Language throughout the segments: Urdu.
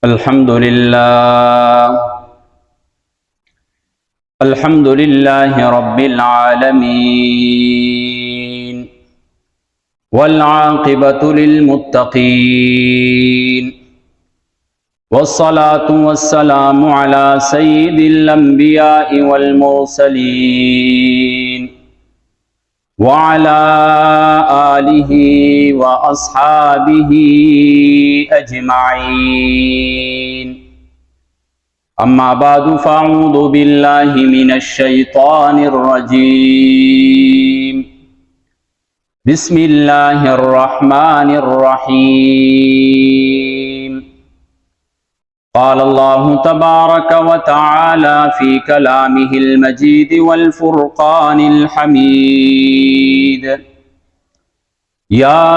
الحمد لله رب العالمين والعاقبة للمتقين والصلاة والسلام على سيد الأنبياء والمرسلين وعلى آله وأصحابه أجمعين أما بعد فأعوذ بالله من الشيطان الرجيم بسم الله الرحمن الرحيم قال الله تبارك وتعالى في كلامه المجيد والفرقان الحميد يا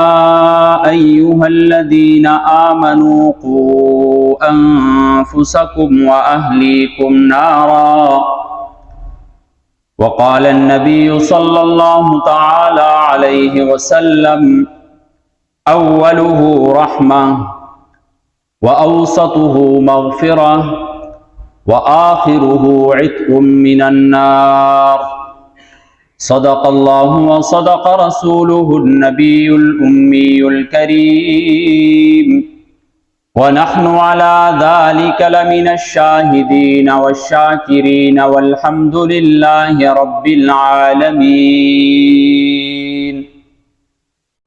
أيها الذين آمنوا قوا أنفسكم وأهليكم نارا وقال النبي صلى الله تعالى عليه وسلم أوله رحمة وأوسطه مغفرة وآخره عتق من النار صدق الله وصدق رسوله النبي الأمي الكريم ونحن على ذلك لمن الشاهدين والشاكرين والحمد لله رب العالمين۔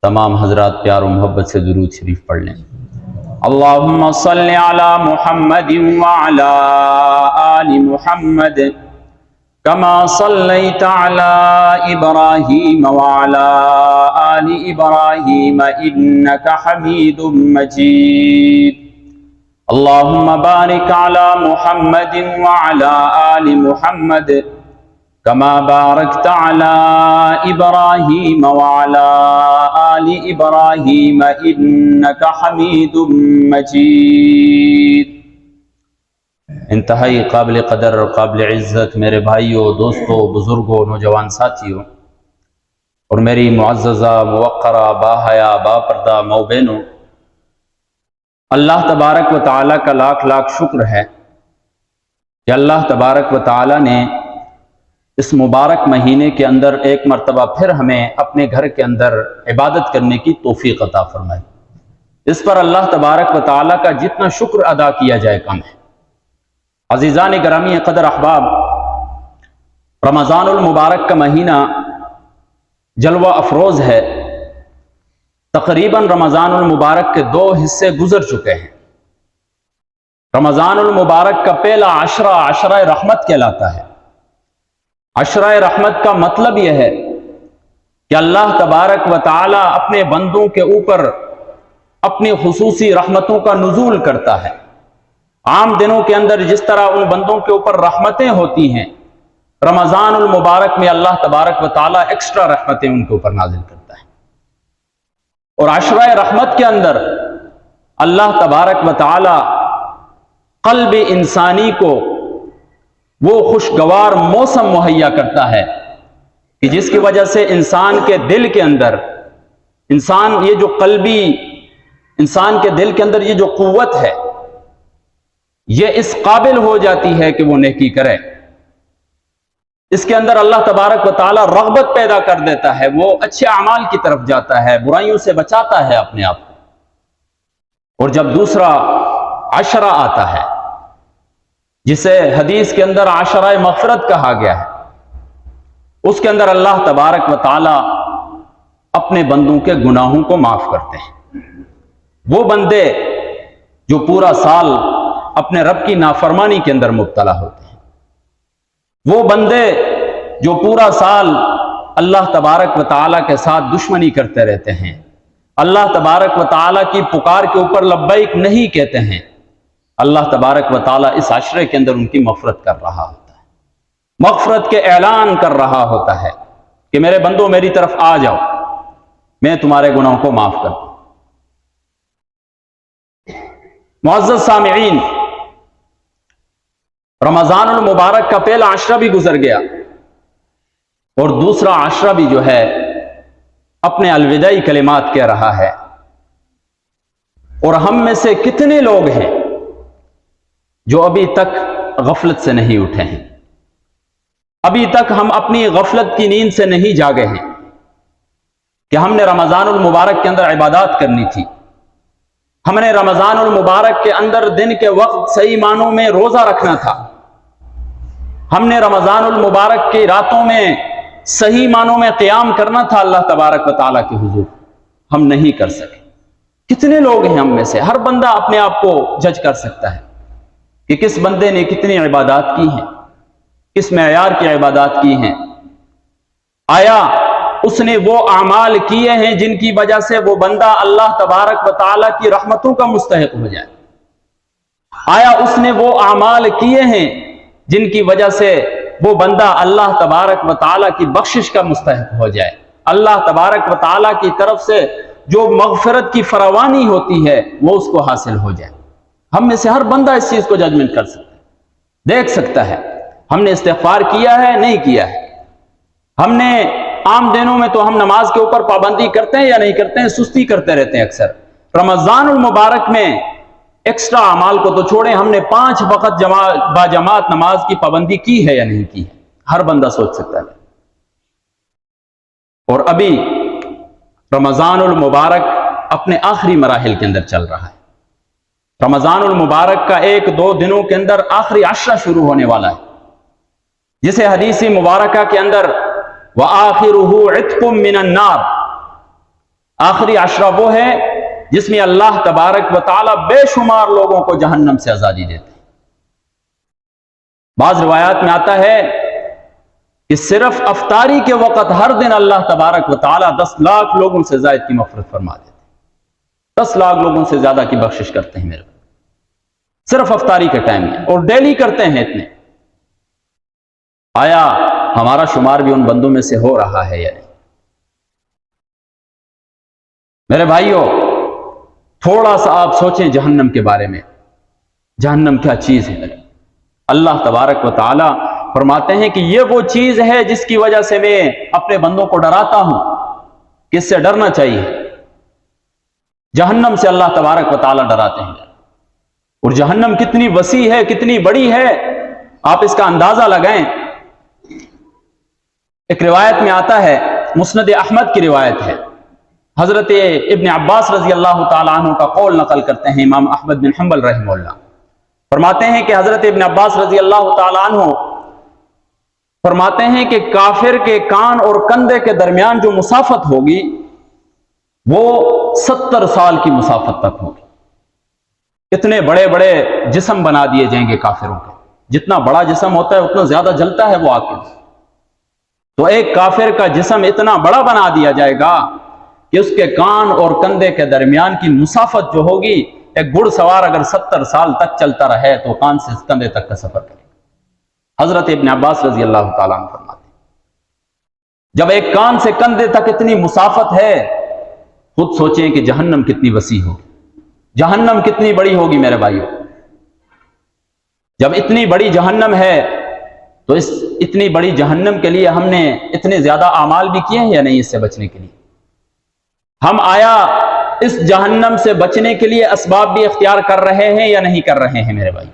تمام حضرات پیار و محبت سے درود شریف پڑھ لیں۔ اللہم صل علی محمد وعلی آل محمد كما صليت على إبراهيم وعلى آل إبراهيم إنك حميد مجيد اللهم بارك على محمد وعلى آل محمد كما باركت على إبراهيم وعلى آل إبراهيم إنك حميد مجيد۔ انتہائی قابل قدر اور قابل عزت میرے بھائیوں، دوستوں، بزرگوں، نوجوان ساتھیوں اور میری معززہ موقرہ باحیا باپردہ ماؤ بہنوں، اللہ تبارک و تعالیٰ کا لاکھ لاکھ شکر ہے کہ اللہ تبارک و تعالیٰ نے اس مبارک مہینے کے اندر ایک مرتبہ پھر ہمیں اپنے گھر کے اندر عبادت کرنے کی توفیق عطا فرمائی۔ اس پر اللہ تبارک و تعالیٰ کا جتنا شکر ادا کیا جائے کم ہے۔ عزیزان گرامی قدر احباب، رمضان المبارک کا مہینہ جلوہ افروز ہے۔ تقریباً رمضان المبارک کے 2 حصے گزر چکے ہیں۔ رمضان المبارک کا پہلا عشرہ عشرہ رحمت کہلاتا ہے۔ عشرہ رحمت کا مطلب یہ ہے کہ اللہ تبارک و تعالی اپنے بندوں کے اوپر اپنی خصوصی رحمتوں کا نزول کرتا ہے۔ عام دنوں کے اندر جس طرح ان بندوں کے اوپر رحمتیں ہوتی ہیں، رمضان المبارک میں اللہ تبارک و تعالیٰ ایکسٹرا رحمتیں ان کے اوپر نازل کرتا ہے۔ اور عشرہ رحمت کے اندر اللہ تبارک و تعالیٰ قلب انسانی کو وہ خوشگوار موسم مہیا کرتا ہے کہ جس کی وجہ سے انسان کے دل کے اندر انسان کے دل کے اندر یہ جو قوت ہے، یہ اس قابل ہو جاتی ہے کہ وہ نیکی کرے۔ اس کے اندر اللہ تبارک و تعالی رغبت پیدا کر دیتا ہے، وہ اچھے اعمال کی طرف جاتا ہے، برائیوں سے بچاتا ہے اپنے آپ کو۔ اور جب دوسرا عشرہ آتا ہے، جسے حدیث کے اندر عشرہ مغفرت کہا گیا ہے، اس کے اندر اللہ تبارک و تعالی اپنے بندوں کے گناہوں کو معاف کرتے ہیں۔ وہ بندے جو پورا سال اپنے رب کی نافرمانی کے اندر مبتلا ہوتے ہیں، وہ بندے جو پورا سال اللہ تبارک و تعالیٰ کے ساتھ دشمنی کرتے رہتے ہیں، اللہ تبارک و تعالیٰ کی پکار کے اوپر لبیک نہیں کہتے ہیں، اللہ تبارک و تعالیٰ اس عشرے کے اندر ان کی مغفرت کر رہا ہوتا ہے، مغفرت کے اعلان کر رہا ہوتا ہے کہ میرے بندوں میری طرف آ جاؤ، میں تمہارے گناہوں کو معاف کر دوں۔ معزز سامعین، رمضان المبارک کا پہلا عشرہ بھی گزر گیا اور دوسرا عشرہ بھی جو ہے اپنے الوداعی کلمات کہہ رہا ہے۔ اور ہم میں سے کتنے لوگ ہیں جو ابھی تک غفلت سے نہیں اٹھے ہیں، ابھی تک ہم اپنی غفلت کی نیند سے نہیں جاگے ہیں کہ ہم نے رمضان المبارک کے اندر عبادات کرنی تھی، ہم نے رمضان المبارک کے اندر دن کے وقت صحیح معنوں میں روزہ رکھنا تھا، ہم نے رمضان المبارک کی راتوں میں صحیح معنوں میں قیام کرنا تھا اللہ تبارک و تعالیٰ کے حضور، ہم نہیں کر سکے۔ کتنے لوگ ہیں ہم میں سے؟ ہر بندہ اپنے آپ کو جج کر سکتا ہے کہ کس بندے نے کتنی عبادات کی ہیں، کس معیار کی عبادات کی ہیں، آیا اس نے وہ اعمال کیے ہیں جن کی وجہ سے وہ بندہ اللہ تبارک و تعالیٰ کی رحمتوں کا مستحق ہو جائے؟ آیا اس نے وہ اعمال کیے ہیں جن کی وجہ سے وہ بندہ اللہ تبارک و تعالیٰ کی بخشش کا مستحق ہو جائے، اللہ تبارک و تعالیٰ کی طرف سے جو مغفرت کی فراوانی ہوتی ہے وہ اس کو حاصل ہو جائے؟ ہم میں سے ہر بندہ اس چیز کو ججمنٹ کر سکتا ہے، دیکھ سکتا ہے ہم نے استغفار کیا ہے نہیں کیا ہے، ہم نے عام دنوں میں تو ہم نماز کے اوپر پابندی کرتے ہیں یا نہیں کرتے ہیں، سستی کرتے رہتے ہیں اکثر۔ رمضان المبارک میں ایکسٹرا اعمال کو تو چھوڑیں، ہم نے 5 وقت باجماعت نماز کی پابندی کی ہے یا نہیں کی ہے، ہر بندہ سوچ سکتا ہے۔ اور ابھی رمضان المبارک اپنے آخری مراحل کے اندر چل رہا ہے، رمضان المبارک کا 1-2 دنوں کے اندر آخری عشرہ شروع ہونے والا ہے، جسے حدیث مبارکہ کے اندر وَآخِرُهُ عِتْقٌ مِّنَ النَّارِ، آخری عشرہ وہ ہے جس میں اللہ تبارک و تعالی بے شمار لوگوں کو جہنم سے آزادی دیتے ہیں۔ بعض روایات میں آتا ہے کہ صرف افطاری کے وقت ہر دن اللہ تبارک و تعالی 10 لاکھ لوگوں سے زائد کی مغفرت فرما دیتے ہیں، 10 لاکھ لوگوں سے زیادہ کی بخشش کرتے ہیں میرے، صرف افطاری کے ٹائم میں، اور ڈیلی کرتے ہیں اتنے۔ آیا ہمارا شمار بھی ان بندوں میں سے ہو رہا ہے یا نہیں؟ میرے بھائیوں، تھوڑا سا آپ سوچیں جہنم کے بارے میں، جہنم کیا چیز ہے؟ اللہ تبارک و تعالی فرماتے ہیں کہ یہ وہ چیز ہے جس کی وجہ سے میں اپنے بندوں کو ڈراتا ہوں کہ اس سے ڈرنا چاہیے۔ جہنم سے اللہ تبارک و تعالی ڈراتے ہیں، اور جہنم کتنی وسیع ہے، کتنی بڑی ہے، آپ اس کا اندازہ لگائیں۔ ایک روایت میں آتا ہے، مسند احمد کی روایت ہے، حضرت ابن عباس رضی اللہ تعالیٰ عنہ کا قول نقل کرتے ہیں امام احمد بن حنبل رحمہ اللہ، فرماتے ہیں کہ حضرت ابن عباس رضی اللہ تعالیٰ عنہ فرماتے ہیں کہ کافر کے کان اور کندھے کے درمیان جو مسافت ہوگی وہ 70 سال کی مسافت تک ہوگی۔ اتنے بڑے بڑے جسم بنا دیے جائیں گے کافروں کے، جتنا بڑا جسم ہوتا ہے اتنا زیادہ جلتا ہے وہ آگ، تو ایک کافر کا جسم اتنا بڑا بنا دیا جائے گا کہ اس کے کان اور کندھے کے درمیان کی مسافت جو ہوگی، ایک گھڑ سوار اگر 70 سال تک چلتا رہے تو کان سے کندھے تک کا سفر کرے گا۔ حضرت ابن عباس رضی اللہ تعالیٰ عنہ فرماتے ہیں جب ایک کان سے کندھے تک اتنی مسافت ہے، خود سوچیں کہ جہنم کتنی وسیع ہوگی، جہنم کتنی بڑی ہوگی میرے بھائیوں۔ جب اتنی بڑی جہنم ہے تو اس اتنی بڑی جہنم کے لیے ہم نے اتنے زیادہ اعمال بھی کیے ہیں یا نہیں؟ اس سے بچنے کے لیے ہم آیا اس جہنم سے بچنے کے لیے اسباب بھی اختیار کر رہے ہیں یا نہیں کر رہے ہیں میرے بھائی؟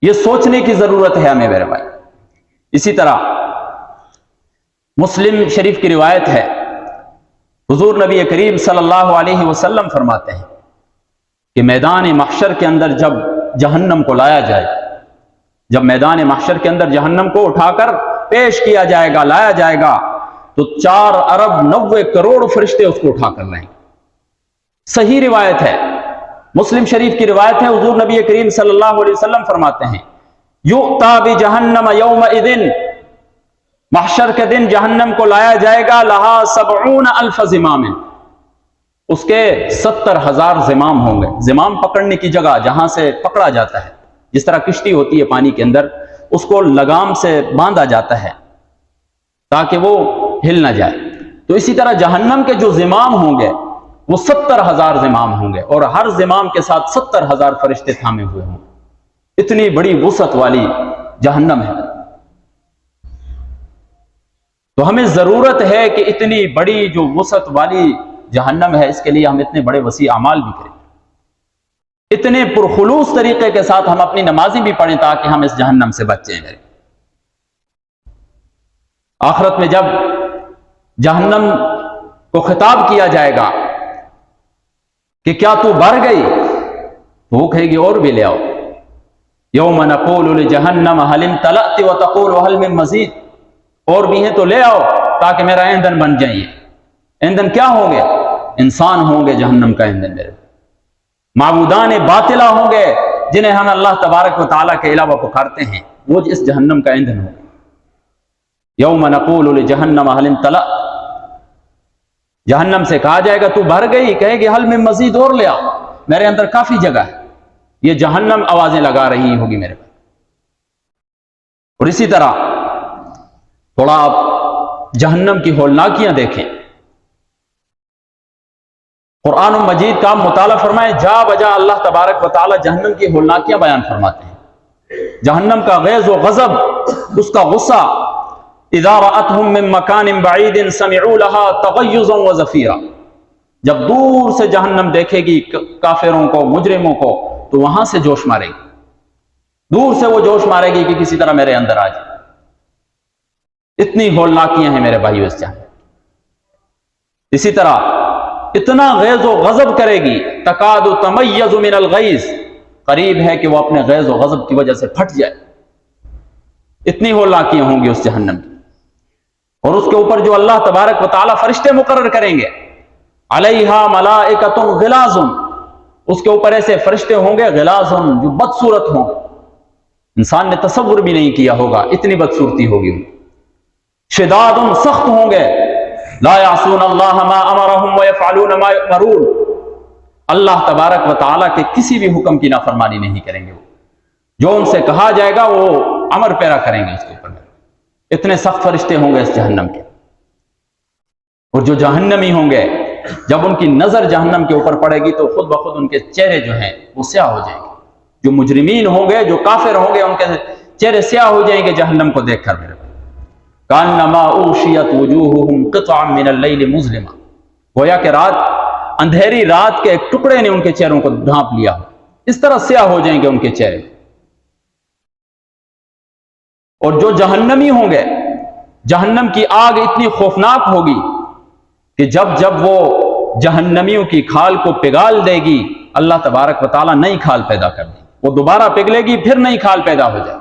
یہ سوچنے کی ضرورت ہے ہمیں میرے بھائی۔ اسی طرح مسلم شریف کی روایت ہے، حضور نبی کریم صلی اللہ علیہ وسلم فرماتے ہیں کہ میدان محشر کے اندر جب جہنم کو لایا جائے، جب میدان محشر کے اندر جہنم کو اٹھا کر پیش کیا جائے گا، لایا جائے گا، تو 4 ارب 90 کروڑ فرشتے اس کو اٹھا کر لائیں گے۔ صحیح روایت ہے، مسلم شریف کی روایت ہے، حضور نبی کریم صلی اللہ علیہ وسلم فرماتے ہیں یؤتی بجہنم یومئذ، محشر کے دن جہنم کو لایا جائے گا، لہا 70,000 زمام، اس کے 70,000 زمام ہوں گے۔ زمام پکڑنے کی جگہ جہاں سے پکڑا جاتا ہے، جس طرح کشتی ہوتی ہے پانی کے اندر، اس کو لگام سے باندھا جاتا ہے تاکہ وہ ہل نہ جائے، تو اسی طرح جہنم کے جو زمام ہوں گے وہ 70,000 زمام ہوں گے، اور ہر زمام کے ساتھ 70,000 فرشتے تھامے ہوئے ہوں گے۔ اتنی بڑی وسعت والی جہنم ہے، تو ہمیں ضرورت ہے کہ اتنی بڑی جو وسعت والی جہنم ہے اس کے لیے ہم اتنے بڑے وسیع اعمال بھی کریں۔ اتنے پرخلوص طریقے کے ساتھ ہم اپنی نمازیں بھی پڑھیں تاکہ ہم اس جہنم سے بچ جائیں. آخرت میں جب جہنم کو خطاب کیا جائے گا کہ کیا تو بھر گئی، تو وہ کہے گی اور بھی لے آؤ. یوم نقول لجہنم هل امتلأت وتقول هل من مزید، اور بھی ہیں تو لے آؤ تاکہ میرا ایندھن بن جائیں. ایندھن کیا ہوں گے؟ انسان ہوں گے جہنم کا ایندھن. میرے معبودان باطلہ ہوں گے جنہیں ہم اللہ تبارک و تعالیٰ کے علاوہ پکارتے ہیں، وہ اس جہنم کا ایندھن ہوگا. یوم نقول لجہنم هل امتلأت، جہنم سے کہا جائے گا تو بھر گئی، کہے گی حل میں مزید اور لے آؤ، میرے اندر کافی جگہ ہے. یہ جہنم آوازیں لگا رہی ہوگی میرے پاس. اور اسی طرح تھوڑا آپ جہنم کی ہولناکیاں دیکھیں. قرآن مجید کا مطالعہ فرمائے، جا بجا اللہ تبارک و تعالی جہنم کی ہولناکیاں بیان فرماتے ہیں. جہنم کا غیظ و غضب، اس کا غصہ، اذا رأتهم من مکان بعید سمعوا لها تغیظا وزفیرا، جب دور سے جہنم دیکھے گی کافروں کو، مجرموں کو، تو وہاں سے جوش مارے گی. دور سے وہ جوش مارے گی کہ کسی طرح میرے اندر آ جائے. اتنی ہولناکیاں ہیں میرے بھائیو اس جہنم. اسی طرح اتنا غیظ و غضب کرے گی، تکاد تمیز من الغیظ، قریب ہے کہ وہ اپنے غیظ و غضب کی وجہ سے پھٹ جائے. اتنی ہولناکیاں ہوں گی اس جہنم کی. اور اس کے اوپر جو اللہ تبارک و تعالی فرشتے مقرر کریں گے، علیہا ملائکۃ غلاظ، اس کے اوپر ایسے فرشتے ہوں گے غلاظ جو بدصورت ہوں گے، انسان نے تصور بھی نہیں کیا ہوگا اتنی بدصورتی ہوگی. شداد، سخت ہوں گے، لا یعصون اللہ ما امرہم ویفعلون ما یؤمرون، اللہ تبارک و تعالیٰ کے کسی بھی حکم کی نافرمانی نہیں کریں گے. جو ان سے کہا جائے گا وہ امر پیرا کریں گے اس کے اوپر. اتنے سخت فرشتے ہوں گے اس جہنم کے. اور جو جہنمی ہوں گے، جب ان کی نظر جہنم کے اوپر پڑے گی تو خود بخود ان کے چہرے جو ہیں وہ سیاہ ہو جائیں گے. جو مجرمین ہوں گے، جو کافر ہوں گے، ان کے چہرے سیاہ ہو جائیں گے جہنم کو دیکھ کر. میرے کانما اوشیت وجوہہم قطعا من اللیل مظلما، گویا کہ رات، اندھیری رات کے ایک ٹکڑے نے ان کے چہروں کو ڈھانپ لیا ہو، اس طرح سیاہ ہو جائیں گے ان کے چہرے. اور جو جہنمی ہوں گے، جہنم کی آگ اتنی خوفناک ہوگی کہ جب جب وہ جہنمیوں کی کھال کو پگھال دے گی، اللہ تبارک و تعالیٰ نئی کھال پیدا کر دے. وہ دوبارہ پگھلے گی، پھر نئی کھال پیدا ہو جائے.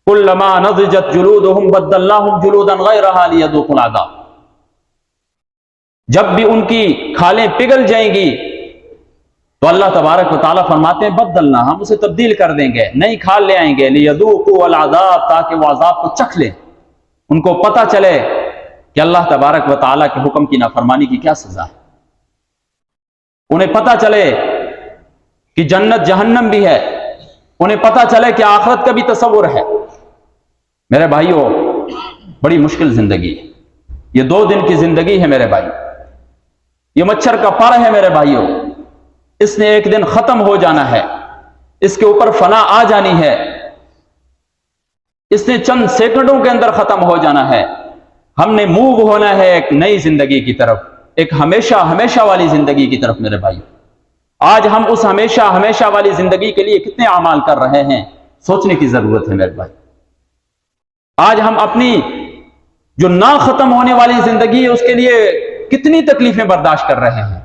کلما نضجت جلودہم بدلناہم جلودا غیرہا لیذوقوا العذاب، جب بھی ان کی کھالیں پگھل جائیں گی تو اللہ تبارک و تعالیٰ فرماتے ہیں بدلنا، ہم اسے تبدیل کر دیں گے، نئی کھال لے آئیں گے. لیذوقوا العذاب، تاکہ وہ عذاب کو چکھ لیں، ان کو پتہ چلے کہ اللہ تبارک و تعالیٰ کے حکم کی نافرمانی کی کیا سزا ہے. انہیں پتہ چلے کہ جنت جہنم بھی ہے، انہیں پتہ چلے کہ آخرت کا بھی تصور ہے. میرے بھائیو، بڑی مشکل زندگی ہے. یہ 2 دن کی زندگی ہے میرے بھائی، یہ مچھر کا پر ہے میرے بھائیو. اس نے ایک دن ختم ہو جانا ہے، اس کے اوپر فنا آ جانی ہے، اس نے چند سیکنڈوں کے اندر ختم ہو جانا ہے. ہم نے موو ہونا ہے ایک نئی زندگی کی طرف، ایک ہمیشہ ہمیشہ والی زندگی کی طرف. میرے بھائی، آج ہم اس ہمیشہ ہمیشہ والی زندگی کے لیے کتنے اعمال کر رہے ہیں، سوچنے کی ضرورت ہے میرے بھائی. آج ہم اپنی جو نہ ختم ہونے والی زندگی ہے اس کے لیے کتنی تکلیفیں برداشت کر رہے ہیں.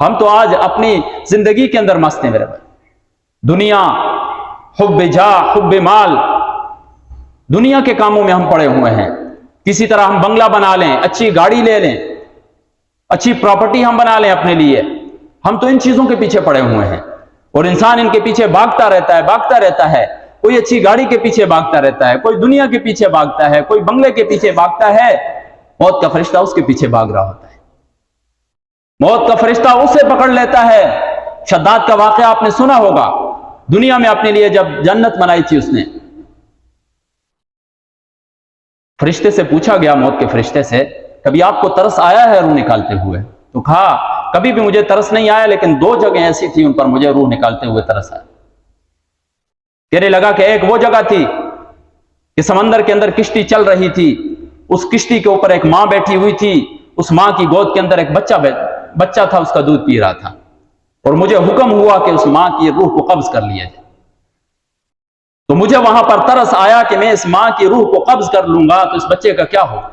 ہم تو آج اپنی زندگی کے اندر مست ہیں میرے بھائی. دنیا، حب جاہ، حب مال، دنیا کے کاموں میں ہم پڑے ہوئے ہیں. کسی طرح ہم بنگلہ بنا لیں، اچھی گاڑی لے لیں، اچھی پراپرٹی ہم بنا لیں اپنے لیے. ہم تو ان چیزوں کے پیچھے پڑے ہوئے ہیں، اور انسان ان کے پیچھے بھاگتا رہتا ہے. کوئی اچھی گاڑی کے پیچھے بھاگتا رہتا ہے، کوئی دنیا کے پیچھے بھاگتا ہے، کوئی بنگلے کے پیچھے بھاگتا ہے. موت کا فرشتہ اس کے پیچھے بھاگ رہا ہوتا ہے. موت کا فرشتہ اسے پکڑ لیتا ہے. شداد کا واقعہ آپ نے سنا ہوگا. دنیا میں اپنے لیے جب جنت بنائی تھی اس نے، فرشتے سے پوچھا گیا، موت کے فرشتے سے، کبھی آپ کو ترس آیا ہے روح نکالتے ہوئے؟ تو کہا کبھی بھی مجھے ترس نہیں آیا، لیکن 2 جگہیں ایسی تھی ان پر مجھے روح نکالتے ہوئے ترس آیا. کہنے لگا کہ ایک وہ جگہ تھی کہ سمندر کے اندر کشتی چل رہی تھی، اس کشتی کے اوپر ایک ماں بیٹھی ہوئی تھی، اس ماں کی گود کے اندر ایک بچہ تھا، اس کا دودھ پی رہا تھا. اور مجھے حکم ہوا کہ اس ماں کی روح کو قبض کر لیا جائے، تو مجھے وہاں پر ترس آیا کہ میں اس ماں کی روح کو قبض کر لوں گا تو اس بچے کا کیا ہوگا،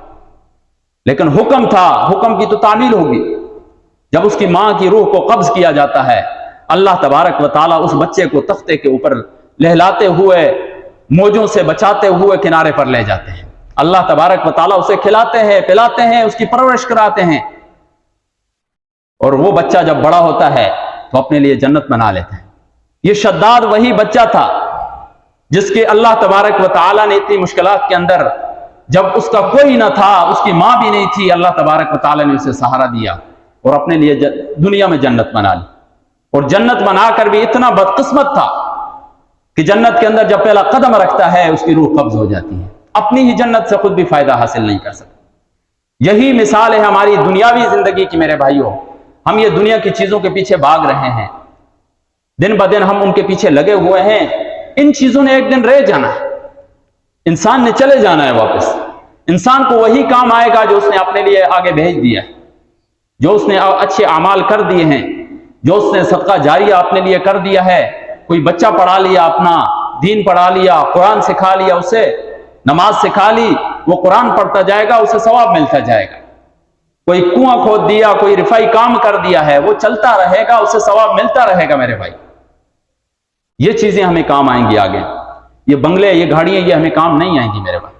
لیکن حکم تھا، حکم کی تو تعمیل ہوگی۔ جب اس کی ماں کی روح کو قبض کیا جاتا ہے، اللہ تبارک و تعالیٰ اس بچے کو تختے کے اوپر لہلاتے ہوئے، موجوں سے بچاتے ہوئے کنارے پر لے جاتے ہیں۔ اللہ تبارک و تعالیٰ اسے کھلاتے ہیں، پلاتے ہیں، اس کی پرورش کراتے ہیں، اور وہ بچہ جب بڑا ہوتا ہے تو اپنے لیے جنت بنا لیتے ہیں۔ یہ شداد وہی بچہ تھا جس کے اللہ تبارک و تعالیٰ نے اتنی مشکلات کے اندر، جب اس کا کوئی نہ تھا، اس کی ماں بھی نہیں تھی، اللہ تبارک و تعالیٰ نے اسے سہارا دیا اور اپنے لیے دنیا میں جنت بنا لی۔ اور جنت بنا کر بھی اتنا بدقسمت تھا کہ جنت کے اندر جب پہلا قدم رکھتا ہے اس کی روح قبض ہو جاتی ہے، اپنی ہی جنت سے خود بھی فائدہ حاصل نہیں کر سکتا۔ یہی مثال ہے ہماری دنیاوی زندگی کی میرے بھائیوں۔ ہم یہ دنیا کی چیزوں کے پیچھے بھاگ رہے ہیں، دن بدن ہم ان کے پیچھے لگے ہوئے ہیں۔ ان چیزوں نے ایک دن رہ جانا ہے، انسان نے چلے جانا ہے واپس۔ انسان کو وہی کام آئے گا جو اس نے اپنے لیے آگے بھیج دیا ہے، جو اس نے اچھے اعمال کر دیے ہیں، جو اس نے صدقہ جاریہ اپنے لیے کر دیا ہے۔ کوئی بچہ پڑھا لیا، اپنا دین پڑھا لیا، قرآن سکھا لیا، اسے نماز سکھا لی، وہ قرآن پڑھتا جائے گا، اسے ثواب ملتا جائے گا۔ کوئی کنواں کھود دیا، کوئی رفائی کام کر دیا ہے، وہ چلتا رہے گا، اسے ثواب ملتا رہے گا میرے بھائی۔ یہ چیزیں ہمیں کام آئیں گی آگے، یہ بنگلے، یہ گاڑیاں، یہ ہمیں کام نہیں آئیں گی میرے بھائی۔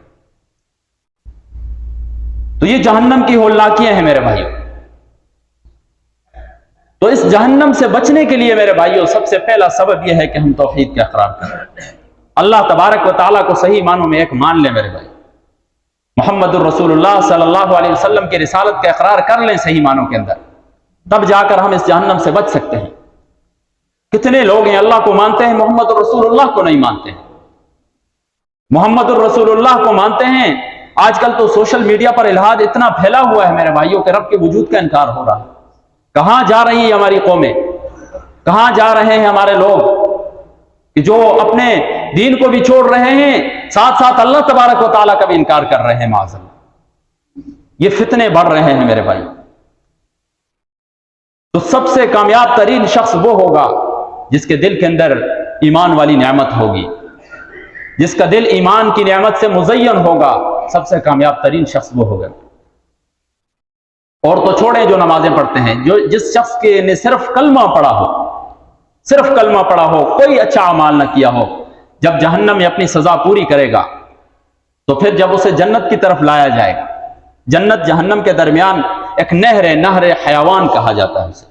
تو یہ جہنم کی ہولناکیاں ہیں میرے بھائیوں۔ تو اس جہنم سے بچنے کے لیے میرے بھائیوں سب سے پہلا سبب یہ ہے کہ ہم توحید کا اقرار کریں، اللہ تبارک و تعالیٰ کو صحیح معنوں میں ایک مان لیں میرے بھائی، محمد الرسول اللہ صلی اللہ علیہ وسلم کی رسالت کا اقرار کر لیں صحیح معنوں کے اندر، تب جا کر ہم اس جہنم سے بچ سکتے ہیں۔ کتنے لوگ ہیں اللہ کو مانتے ہیں، محمد الرسول اللہ کو نہیں مانتے ہیں۔ محمد الرسول اللہ کو مانتے ہیں، آج کل تو سوشل میڈیا پر الہاد اتنا پھیلا ہوا ہے میرے بھائیوں کہ رب کے وجود کا انکار ہو رہا ہے۔ کہاں جا رہی ہے ہماری قومیں، کہاں جا رہے ہیں ہمارے لوگ کہ جو اپنے دین کو بھی چھوڑ رہے ہیں، ساتھ ساتھ اللہ تبارک و تعالیٰ کا بھی انکار کر رہے ہیں معاذ اللہ۔ یہ فتنے بڑھ رہے ہیں میرے بھائی۔ تو سب سے کامیاب ترین شخص وہ ہوگا جس کے دل کے اندر ایمان والی نعمت ہوگی، جس کا دل ایمان کی نعمت سے مزین ہوگا، سب سے کامیاب ترین شخص وہ ہوگا۔ اور تو چھوڑیں جو نمازیں پڑھتے ہیں، جس شخص کے نے صرف کلمہ پڑھا ہو، صرف کلمہ پڑھا ہو، کوئی اچھا اعمال نہ کیا ہو، جب جہنم میں اپنی سزا پوری کرے گا تو پھر جب اسے جنت کی طرف لایا جائے گا، جنت جہنم کے درمیان ایک نہر حیوان کہا جاتا ہے اسے،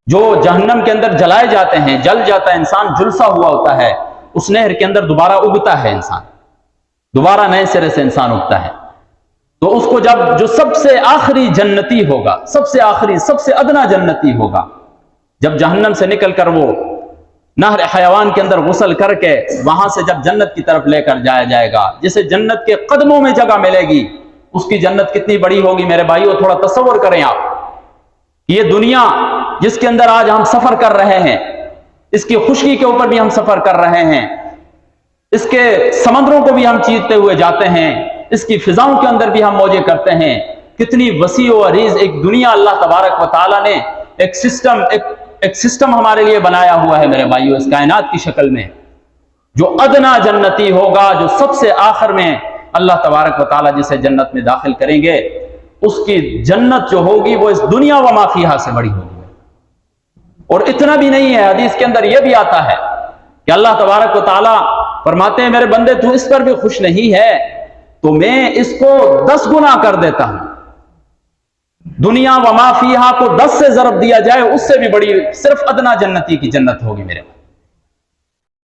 جو جہنم کے اندر جلائے جاتے ہیں، جل جاتا ہے انسان، جلسا ہوا ہوتا ہے، اس نہر کے اندر دوبارہ اگتا ہے انسان، دوبارہ نئے سرے سے انسان اگتا ہے۔ تو اس کو جب جو سب سے آخری جنتی ہوگا، سب سے آخری، سب سے ادنا جنتی ہوگا، جب جہنم سے نکل کر وہ نہر حیوان کے اندر غسل کر کے وہاں سے جب جنت کی طرف لے کر جایا جائے گا، جسے جنت کے قدموں میں جگہ ملے گی، اس کی جنت کتنی بڑی ہوگی میرے بھائیو، تھوڑا تصور کریں آپ۔ یہ دنیا جس کے اندر آج ہم سفر کر رہے ہیں، اس کی خشکی کے اوپر بھی ہم سفر کر رہے ہیں، اس کے سمندروں کو بھی ہم چیرتے ہوئے جاتے ہیں، اس کی فضاؤں کے اندر بھی ہم موجیں کرتے ہیں، کتنی وسیع و عریض ایک دنیا اللہ تبارک و تعالیٰ نے ایک سسٹم ہمارے لیے بنایا ہوا ہے میرے بھائیو، اس کائنات کی شکل میں۔ جو ادنا جنتی ہوگا، جو سب سے آخر میں اللہ تبارک و تعالیٰ جسے جنت میں داخل کریں گے، اس کی جنت جو ہوگی وہ اس دنیا و ما فیہا سے بڑی ہوگی۔ اور اتنا بھی نہیں ہے، حدیث کے اندر یہ بھی آتا ہے کہ اللہ تبارک و تعالیٰ فرماتے ہیں میرے بندے تو اس پر بھی خوش نہیں ہے تو میں اس کو 10 گنا کر دیتا ہوں، دنیا و ما فیہا کو 10 سے ضرب دیا جائے، اس سے بھی بڑی صرف ادنا جنتی کی جنت ہوگی میرے۔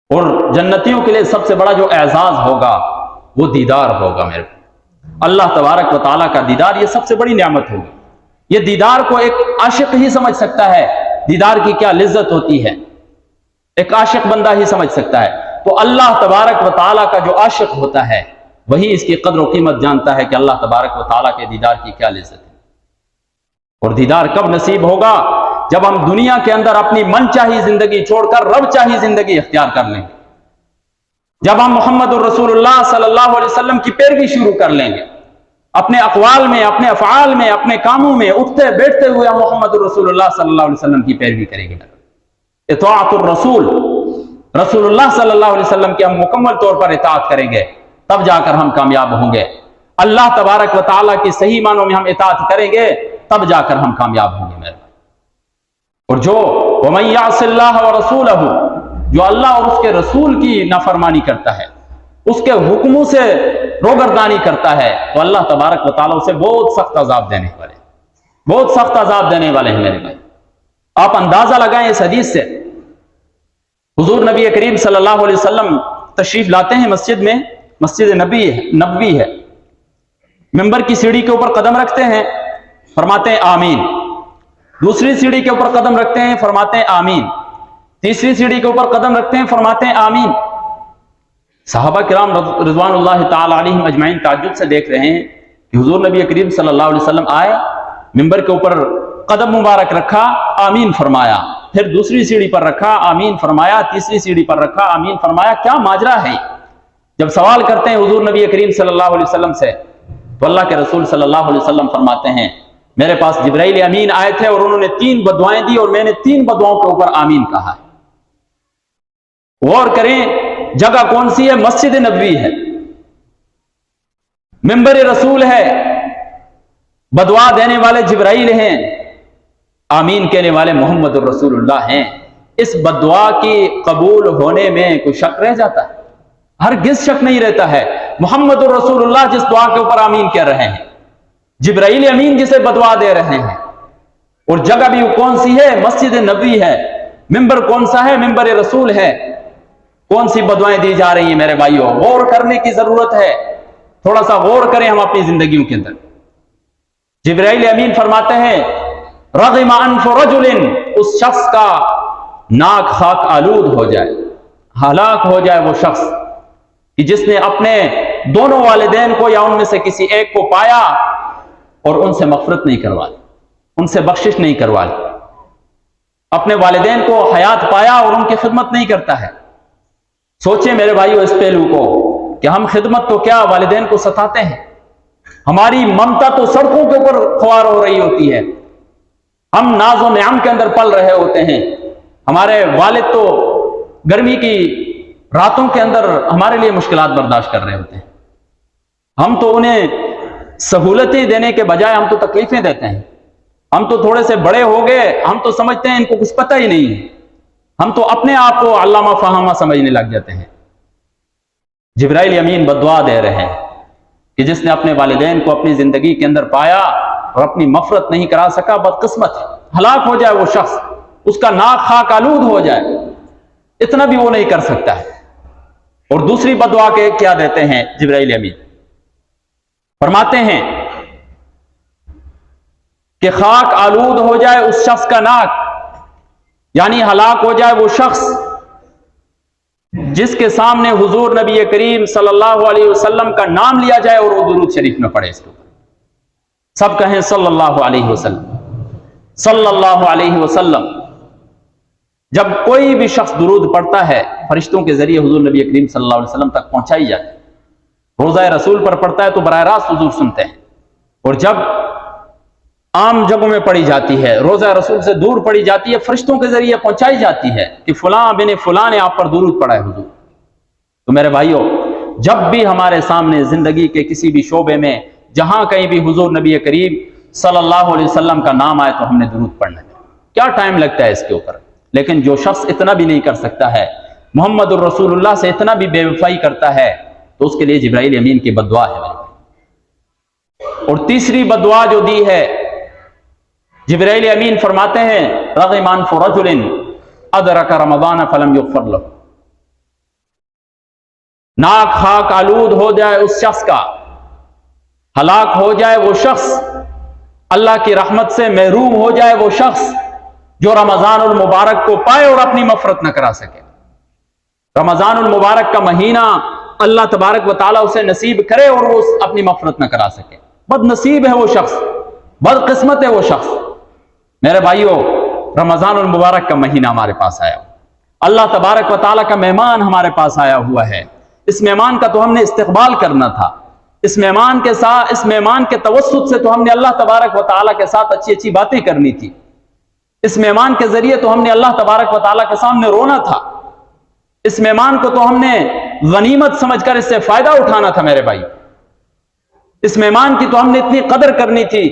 اور جنتیوں کے لیے سب سے بڑا جو اعزاز ہوگا وہ دیدار ہوگا میرے، اللہ تبارک و تعالیٰ کا دیدار، یہ سب سے بڑی نعمت ہوگی۔ یہ دیدار کو ایک عاشق ہی سمجھ سکتا ہے، دیدار کی کیا لذت ہوتی ہے، ایک عاشق بندہ ہی سمجھ سکتا ہے۔ تو اللہ تبارک و تعالیٰ کا جو عاشق ہوتا ہے وہی اس کی قدر و قیمت جانتا ہے کہ اللہ تبارک و تعالیٰ کے دیدار کی کیا لذت ہے۔ اور دیدار کب نصیب ہوگا؟ جب ہم دنیا کے اندر اپنی من چاہی زندگی چھوڑ کر رب چاہی زندگی اختیار کر لیں گے، جب ہم محمد الرسول اللہ صلی اللہ علیہ وسلم کی پیروی شروع کر لیں گے، اپنے اقوال میں، اپنے افعال میں، اپنے کاموں میں اٹھتے بیٹھتے ہوئے ہم محمد رسول اللہ صلی اللہ علیہ وسلم کی پیروی کریں گے۔ اطاعت الرسول، رسول اللہ صلی اللہ علیہ وسلم کی ہم مکمل طور پر اطاعت کریں گے، تب جا کر ہم کامیاب ہوں گے۔ اللہ تبارک و تعالیٰ کی صحیح معنوں میں ہم اطاعت کریں گے، تب جا کر ہم کامیاب ہوں گے میرے بھائی۔ اور جو وَمَن يَعْصِ اللَّهَ وَرَسُولَهُ، جو اللہ اور اس کے رسول کی نافرمانی کرتا ہے، اس کے حکموں سے روگردانی کرتا ہے، تو اللہ تبارک و تعالیٰ اسے بہت سخت عذاب دینے والے، بہت سخت عذاب دینے والے ہیں میرے بھائی۔ آپ اندازہ لگائیں اس حدیث سے، حضور نبی کریم صلی اللہ علیہ وسلم تشریف لاتے ہیں مسجد میں، مسجد نبوی ہے، ممبر کی سیڑھی کے اوپر قدم رکھتے ہیں، فرماتے ہیں آمین، دوسری سیڑھی کے اوپر قدم رکھتے ہیں، فرماتے ہیں آمین، تیسری سیڑھی کے اوپر قدم رکھتے ہیں، فرماتے ہیں آمین۔ صحابہ کرام رضوان اللہ تعالی علیہم اجمعین تعجب سے دیکھ رہے ہیں کہ حضور نبی کریم صلی اللہ علیہ وسلم آئے، ممبر کے اوپر قدم مبارک رکھا، آمین فرمایا، پھر دوسری سیڑھی پر رکھا، آمین فرمایا، تیسری سیڑھی پر رکھا، آمین فرمایا، کیا ماجرا ہے؟ جب سوال کرتے ہیں حضور نبی کریم صلی اللہ علیہ وسلم سے، تو اللہ کے رسول صلی اللہ علیہ وسلم فرماتے ہیں میرے پاس جبرائیل امین آئے تھے اور انہوں نے 3 بدوائیں دی اور میں نے 3 بدواؤں کے اوپر آمین کہا ہے۔ غور کریں، جگہ کون سی ہے؟ مسجد نبوی ہے، ممبر رسول ہے، بدوا دینے والے جبرائیل ہیں، آمین کہنے والے محمد الرسول اللہ ہیں۔ اس بدوا کی قبول ہونے میں کوئی شک رہ جاتا ہے؟ ہرگز شک نہیں رہتا ہے۔ محمد الرسول اللہ جس دعا کے اوپر آمین کہہ رہے ہیں، جبرائیل امین جسے بدوا دے رہے ہیں، اور جگہ بھی کون سی ہے؟ مسجد نبوی ہے، ممبر کون سا ہے؟ ممبر رسول ہے۔ کون سی بدوائیں دی جا رہی ہیں میرے بھائیوں؟ غور کرنے کی ضرورت ہے، تھوڑا سا غور کریں ہم اپنی زندگیوں کے اندر۔ جبرائیل امین فرماتے ہیں رغم انف رجل، اس شخص کا ناک خاک آلود ہو جائے، ہلاک ہو جائے وہ شخص کہ جس نے اپنے دونوں والدین کو یا ان میں سے کسی ایک کو پایا اور ان سے مغفرت نہیں کروا لی، ان سے بخشش نہیں کروا لی، اپنے والدین کو حیات پایا اور ان کی خدمت نہیں کرتا ہے۔ سوچیں میرے بھائیو اس پہلو کو کہ ہم خدمت تو کیا والدین کو ستاتے ہیں، ہماری ممتا تو سڑکوں کے اوپر خوار ہو رہی ہوتی ہے، ہم ناز و نعم کے اندر پل رہے ہوتے ہیں، ہمارے والد تو گرمی کی راتوں کے اندر ہمارے لیے مشکلات برداشت کر رہے ہوتے ہیں، ہم تو انہیں سہولتیں دینے کے بجائے ہم تو تکلیفیں دیتے ہیں۔ ہم تو تھوڑے سے بڑے ہو گئے، ہم تو سمجھتے ہیں ان کو کچھ پتہ ہی نہیں ہے، ہم تو اپنے آپ کو علامہ فہامہ سمجھنے لگ جاتے ہیں۔ جبرائیل امین بددعا دے رہے ہیں کہ جس نے اپنے والدین کو اپنی زندگی کے اندر پایا اور اپنی مغفرت نہیں کرا سکا، بدقسمت ہے، ہلاک ہو جائے وہ شخص، اس کا ناک خاک آلود ہو جائے، اتنا بھی وہ نہیں کر سکتا ہے۔ اور دوسری بددعا کے کیا دیتے ہیں جبرائیل امین؟ فرماتے ہیں کہ خاک آلود ہو جائے اس شخص کا ناک، یعنی ہلاک ہو جائے وہ شخص جس کے سامنے حضور نبی کریم صلی اللہ علیہ وسلم کا نام لیا جائے اور وہ درود شریف میں پڑھے۔ اس کے اوپر سب کہیں صلی اللہ علیہ وسلم، صلی اللہ علیہ وسلم۔ جب کوئی بھی شخص درود پڑھتا ہے، فرشتوں کے ذریعے حضور نبی کریم صلی اللہ علیہ وسلم تک پہنچائی جاتی ہے۔ روضہ رسول پر پڑھتا ہے تو براہ راست حضور سنتے ہیں، اور جب عام جگہوں میں پڑھی جاتی ہے، روضہ رسول سے دور پڑھی جاتی ہے، فرشتوں کے ذریعے پہنچائی جاتی ہے کہ فلاں بن فلاں نے آپ پر درود پڑھا ہے حضور۔ تو میرے بھائیوں، جب بھی ہمارے سامنے زندگی کے کسی بھی شعبے میں جہاں کہیں بھی حضور نبی کریم صلی اللہ علیہ وسلم کا نام آئے تو ہم نے درود پڑھنا ہے۔ کیا ٹائم لگتا ہے اس کے اوپر؟ لیکن جو شخص اتنا بھی نہیں کر سکتا ہے، محمد الرسول اللہ سے اتنا بھی بے وفائی کرتا ہے، تو اس کے لیے جبرائیل امین کی بددعا ہے میرے بھائی۔ اور تیسری بددعا جو دی ہے، جبرائیل امین فرماتے ہیں رغم انف رجل ادرک رمضان فلم یغفر له، ناک خاک آلود ہو جائے اس شخص کا، ہلاک ہو جائے وہ شخص، اللہ کی رحمت سے محروم ہو جائے وہ شخص جو رمضان المبارک کو پائے اور اپنی مغفرت نہ کرا سکے۔ رمضان المبارک کا مہینہ اللہ تبارک و تعالیٰ اسے نصیب کرے اور وہ اپنی مغفرت نہ کرا سکے، بد نصیب ہے وہ شخص، بد قسمت ہے وہ شخص۔ میرے بھائیوں، رمضان المبارک کا مہینہ ہمارے پاس آیا، اللہ تبارک و تعالیٰ کا مہمان ہمارے پاس آیا ہوا ہے، اس مہمان کا تو ہم نے استقبال کرنا تھا، اس مہمان کے توسط سے تو ہم نے اللہ تبارک و تعالیٰ کے ساتھ اچھی اچھی باتیں کرنی تھی. اس مہمان کے ذریعے تو ہم نے اللہ تبارک و تعالیٰ کے سامنے رونا تھا. اس مہمان کو تو ہم نے غنیمت سمجھ کر اس سے فائدہ اٹھانا تھا میرے بھائی. اس مہمان کی تو ہم نے اتنی قدر کرنی تھی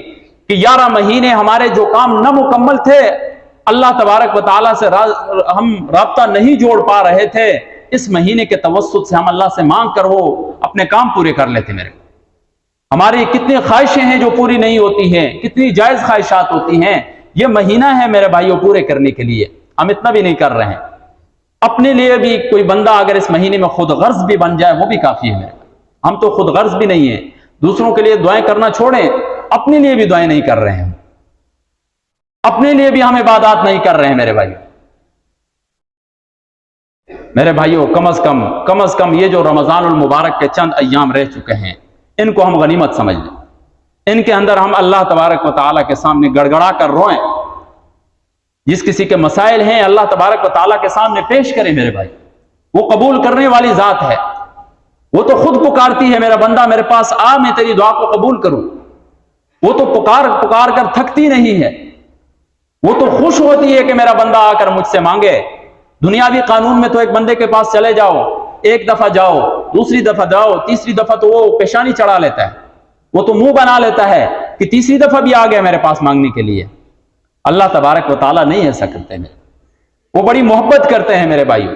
کہ 11 مہینے ہمارے جو کام نہ مکمل تھے، اللہ تبارک و تعالیٰ سے ہم رابطہ نہیں جوڑ پا رہے تھے، اس مہینے کے توسط سے ہم اللہ سے مانگ کر وہ اپنے کام پورے کر لیتے. میرے ہماری کتنی خواہشیں ہیں جو پوری نہیں ہوتی ہیں، کتنی جائز خواہشات ہوتی ہیں. یہ مہینہ ہے میرے بھائیوں پورے کرنے کے لیے، ہم اتنا بھی نہیں کر رہے ہیں. اپنے لیے بھی کوئی بندہ اگر اس مہینے میں خود غرض بھی بن جائے وہ بھی کافی ہے میرے. ہم تو خود غرض بھی نہیں ہیں، دوسروں کے لیے دعائیں کرنا چھوڑیں، اپنے لیے بھی دعائیں نہیں کر رہے ہیں، اپنے لیے بھی ہم عبادات نہیں کر رہے ہیں میرے بھائی. میرے بھائیوں کم از کم یہ جو رمضان المبارک کے چند ایام رہ چکے ہیں ان کو ہم غنیمت سمجھ لیں. ان کے اندر ہم اللہ تبارک و تعالیٰ کے سامنے گڑگڑا کر روئیں. جس کسی کے مسائل ہیں اللہ تبارک و تعالیٰ کے سامنے پیش کریں میرے بھائی. وہ قبول کرنے والی ذات ہے، وہ تو خود پکارتی ہے میرا بندہ میرے پاس آ، میں تیری دعا کو قبول کروں. وہ تو پکار کر تھکتی نہیں ہے، وہ تو خوش ہوتی ہے کہ میرا بندہ آ کر مجھ سے مانگے. دنیاوی قانون میں تو ایک بندے کے پاس چلے جاؤ، ایک دفعہ جاؤ، دوسری دفعہ جاؤ، تیسری دفعہ تو وہ پیشانی چڑھا لیتا ہے، وہ تو منہ بنا لیتا ہے کہ تیسری دفعہ بھی آ گیا میرے پاس مانگنے کے لیے. اللہ تبارک و تعالیٰ نہیں ایسا کرتے ہیں، وہ بڑی محبت کرتے ہیں میرے بھائیو.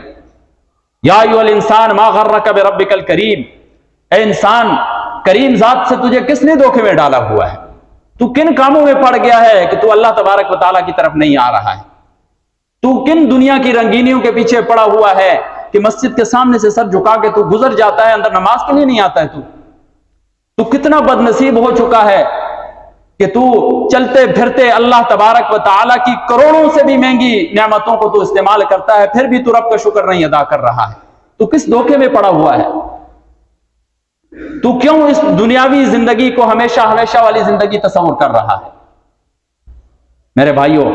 یا ایھا الانسان ما غرک بربک الکریم، اے انسان کریم ذات سے تجھے کس نے دھوکے میں ڈالا ہوا ہے؟ تو کن کاموں میں پڑ گیا ہے کہ تو اللہ تبارک و تعالیٰ کی طرف نہیں آ رہا ہے؟ تو کن دنیا کی رنگینیوں کے پیچھے پڑا ہوا ہے کہ مسجد کے سامنے سے سر جھکا کے تو گزر جاتا ہے، اندر نماز کے لیے نہیں آتا ہے؟ تو کتنا بد نصیب ہو چکا ہے کہ تو چلتے پھرتے اللہ تبارک و تعالیٰ کی کروڑوں سے بھی مہنگی نعمتوں کو تو استعمال کرتا ہے، پھر بھی تو رب کا شکر نہیں ادا کر رہا ہے. تو کس دھوکے میں پڑا ہوا ہے؟ تو کیوں اس دنیاوی زندگی کو ہمیشہ والی زندگی تصور کر رہا ہے؟ میرے بھائیوں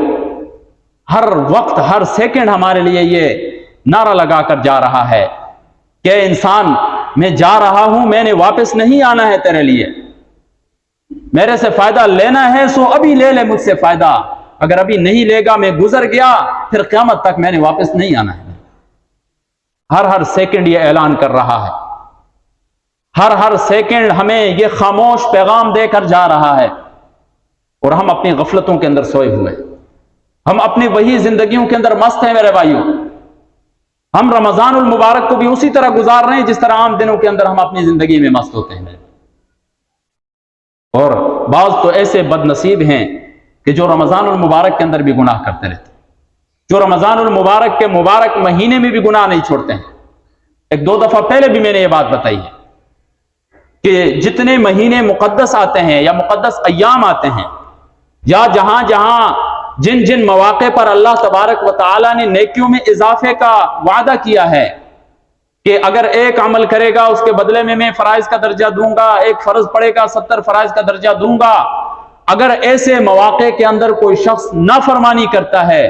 ہر وقت ہر سیکنڈ ہمارے لیے یہ نعرہ لگا کر جا رہا ہے کہ انسان میں جا رہا ہوں، میں نے واپس نہیں آنا ہے تیرے لیے. میرے سے فائدہ لینا ہے سو ابھی لے لے مجھ سے فائدہ، اگر ابھی نہیں لے گا میں گزر گیا، پھر قیامت تک میں نے واپس نہیں آنا ہے. ہر سیکنڈ یہ اعلان کر رہا ہے، ہر سیکنڈ ہمیں یہ خاموش پیغام دے کر جا رہا ہے. اور ہم اپنی غفلتوں کے اندر سوئے ہوئے، ہم اپنی وہی زندگیوں کے اندر مست ہیں میرے بھائیوں. ہم رمضان المبارک کو بھی اسی طرح گزار رہے ہیں جس طرح عام دنوں کے اندر ہم اپنی زندگی میں مست ہوتے ہیں. اور بعض تو ایسے بد نصیب ہیں کہ جو رمضان المبارک کے اندر بھی گناہ کرتے رہتے، جو رمضان المبارک کے مبارک مہینے میں بھی گناہ نہیں چھوڑتے ہیں. 1-2 دفعہ پہلے بھی میں نے یہ بات بتائی ہے کہ جتنے مہینے مقدس آتے ہیں یا مقدس ایام آتے ہیں، یا جہاں جن مواقع پر اللہ تبارک و تعالیٰ نے نیکیوں میں اضافے کا وعدہ کیا ہے کہ اگر ایک عمل کرے گا اس کے بدلے میں فرائض کا درجہ دوں گا، ایک فرض پڑے گا 70 فرائض کا درجہ دوں گا. اگر ایسے مواقع کے اندر کوئی شخص نافرمانی کرتا ہے،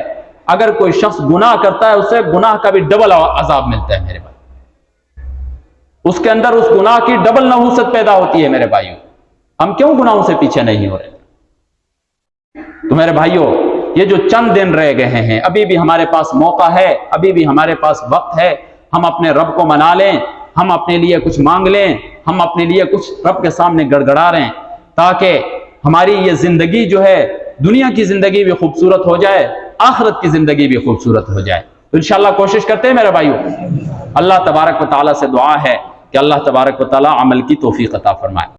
اگر کوئی شخص گناہ کرتا ہے، اسے گناہ کا بھی ڈبل عذاب ملتا ہے میرے بھائی. اس کے اندر اس گناہ کی ڈبل نحوست پیدا ہوتی ہے میرے بھائیوں. ہم کیوں گناہوں سے پیچھے نہیں ہو رہے؟ تو میرے بھائیوں یہ جو چند دن رہ گئے ہیں، ابھی بھی ہمارے پاس موقع ہے، ابھی بھی ہمارے پاس وقت ہے. ہم اپنے رب کو منا لیں، ہم اپنے لیے کچھ مانگ لیں، ہم اپنے لیے کچھ رب کے سامنے گڑگڑا رہے ہیں، تاکہ ہماری یہ زندگی جو ہے دنیا کی زندگی بھی خوبصورت ہو جائے، آخرت کی زندگی بھی خوبصورت ہو جائے. تو انشاءاللہ کوشش کرتے ہیں میرے بھائیوں. اللہ تبارک و تعالیٰ سے دعا ہے کہ اللہ تبارک و تعالیٰ عمل کی توفیق عطا فرمائے.